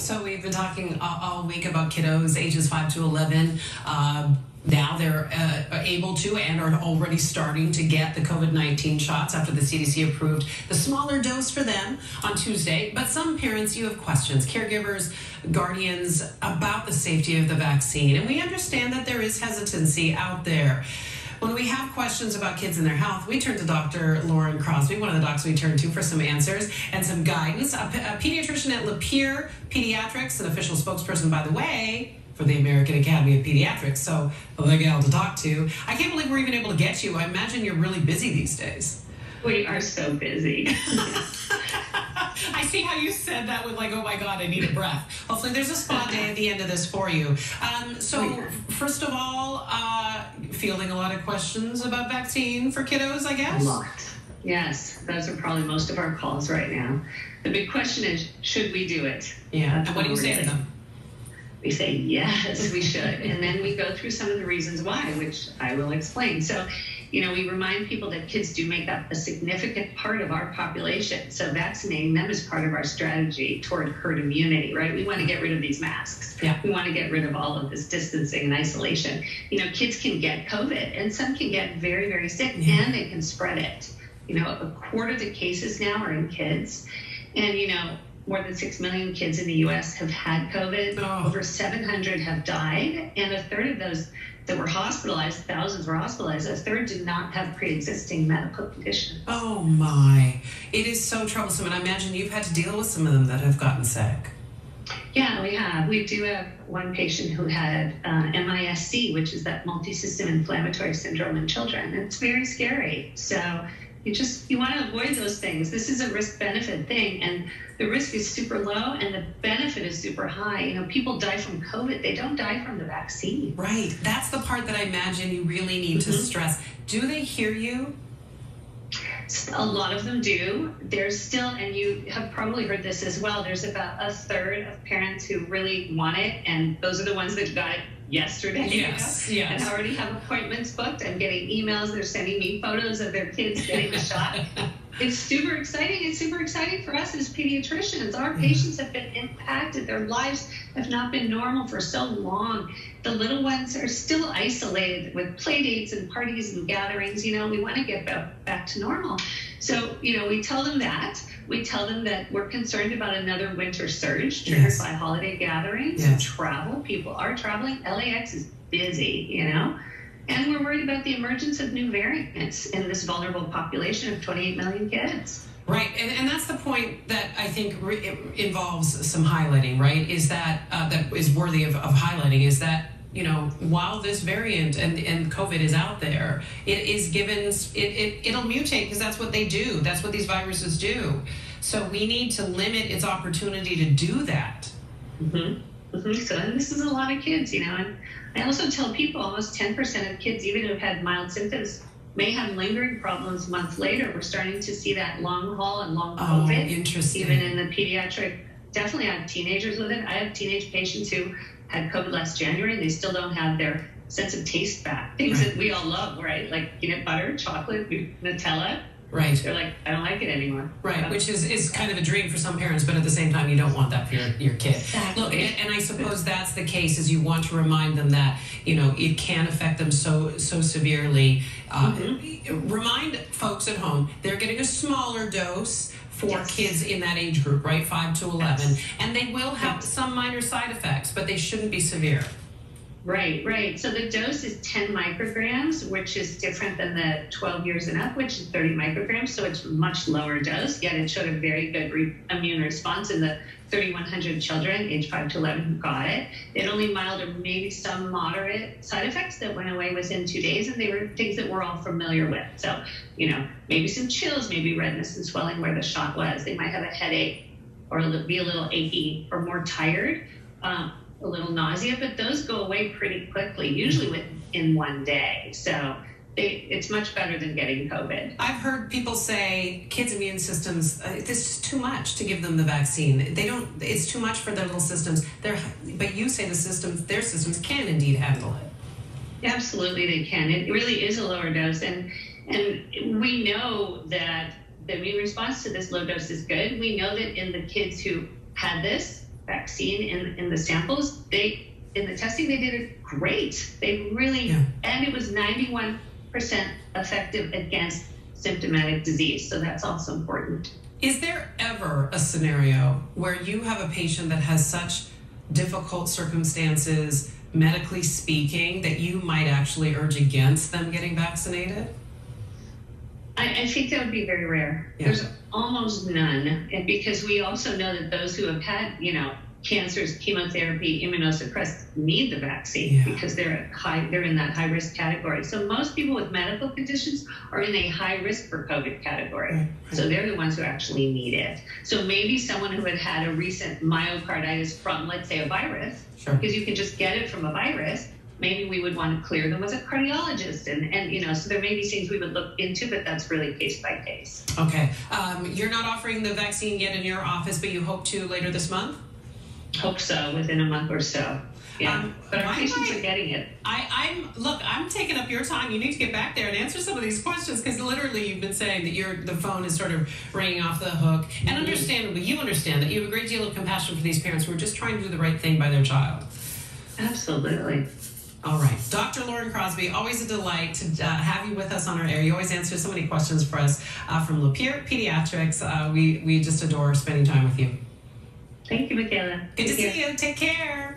So we've been talking all week about kiddos ages 5 to 11. Now they're able to and are already starting to get the COVID-19 shots after the CDC approved the smaller dose for them on Tuesday. But some parents, you have questions, caregivers, guardians, about the safety of the vaccine. And we understand that there is hesitancy out there. When we have questions about kids and their health, we turn to Dr. Lauren Crosby, one of the docs we turn to for some answers and some guidance. A pediatrician at Lapeer Pediatrics, an official spokesperson, by the way, for the American Academy of Pediatrics, so a gal to talk to. I can't believe we're even able to get you. I imagine you're really busy these days. We are so busy. I see how you said that with like, oh my God, I need a breath. Hopefully there's a spa day at the end of this for you. First of all, fielding a lot of questions about vaccine for kiddos, I guess? A lot. Yes, those are probably most of our calls right now. The big question is, should we do it? Yeah, and what do you say to them? We say, yes, we should. And then we go through some of the reasons why, which I will explain. So, we remind people that kids do make up a significant part of our population. So vaccinating them is part of our strategy toward herd immunity, right? We want to get rid of these masks. Yeah. We want to get rid of all of this distancing and isolation. Kids can get COVID and some can get very, very sick and they can spread it. A quarter of the cases now are in kids. And, more than 6 million kids in the U.S. have had COVID. Over 700 have died. And a third of those that were hospitalized, thousands were hospitalized, a third did not have pre-existing medical conditions. Oh, my. It is so troublesome. And I imagine you've had to deal with some of them that have gotten sick. Yeah, we have. We do have one patient who had MIS-C, which is that multi-system inflammatory syndrome in children. And it's very scary. So you want to avoid those things. This is a risk-benefit thing, and the risk is super low and the benefit is super high. People die from COVID. They don't die from the vaccine. Right. That's the part that I imagine you really need to stress. Do they hear you? A lot of them do. There's still, and you have probably heard this as well, there's about a third of parents who really want it, and those are the ones that got it yesterday. Yes. And already have appointments booked. I'm getting emails. They're sending me photos of their kids getting the shot. It's super exciting. It's super exciting for us as pediatricians. Our patients have been impacted. Their lives have not been normal for so long. The little ones are still isolated with play dates and parties and gatherings. We want to get back to normal. So, we tell them that. We tell them that we're concerned about another winter surge triggered by holiday gatherings and travel. People are traveling. LAX is busy, and we're worried about the emergence of new variants in this vulnerable population of 28 million kids. Right, and that's the point that I think involves some highlighting, right, is that that is worthy of highlighting, is that while this variant and COVID is out there, it is given, it'll mutate because that's what they do. That's what these viruses do. So we need to limit its opportunity to do that. So this is a lot of kids, and I also tell people almost 10% of kids, even who've had mild symptoms, may have lingering problems months later. We're starting to see that long haul and long COVID. Oh, interesting. Even in the pediatric, definitely I have teenagers with it. I have teenage patients who had COVID last January and they still don't have their sense of taste back. Things that we all love, right? Like peanut butter, chocolate, Nutella. Right. They're like, I don't like it anymore. Right, which is kind of a dream for some parents, but at the same time, you don't want that for your kid. Exactly. Look, and I suppose that's the case, is you want to remind them that, it can affect them so severely. Remind folks at home, they're getting a smaller dose for kids in that age group, right, 5 to 11. And they will have some minor side effects, but they shouldn't be severe. Right. So the dose is 10 micrograms, which is different than the 12 years and up, which is 30 micrograms. So it's a much lower dose, yet it showed a very good immune response in the 3,100 children age 5 to 11 who got it. They had only mild or maybe some moderate side effects that went away within 2 days, and they were things that we're all familiar with. So, maybe some chills, maybe redness and swelling where the shot was. They might have a headache or be a little achy or more tired. A little nausea, but those go away pretty quickly, usually within 1 day. So it's much better than getting COVID. I've heard people say kids' immune systems, this is too much to give them the vaccine. It's too much for their little systems. But you say their systems can indeed handle it. Absolutely, they can. It really is a lower dose. And we know that the immune response to this low dose is good. We know that in the kids who had this, vaccine in the samples, in the testing, they did it great. They really, and it was 91% effective against symptomatic disease. So that's also important. Is there ever a scenario where you have a patient that has such difficult circumstances, medically speaking, that you might actually urge against them getting vaccinated? I think that would be very rare. Yeah. There's almost none, and because we also know that those who have had, cancers, chemotherapy, immunosuppressed need the vaccine because they're in that high risk category. So most people with medical conditions are in a high risk for COVID category. Right. So they're the ones who actually need it. So maybe someone who had a recent myocarditis from, let's say, a virus, because you can just get it from a virus, maybe we would want to clear them with a cardiologist. And so there may be things we would look into, but that's really case by case. Okay. You're not offering the vaccine yet in your office, but you hope to later this month? Hope so, within a month or so. Yeah, but our patients are getting it. I'm taking up your time. You need to get back there and answer some of these questions, because literally you've been saying that the phone is sort of ringing off the hook. And understandably, you understand that you have a great deal of compassion for these parents who are just trying to do the right thing by their child. Absolutely. All right. Dr. Lauren Crosby, always a delight to have you with us on our air. You always answer so many questions for us from Lapeer Pediatrics. We just adore spending time with you. Thank you, Michaela. Good to see you. Take care.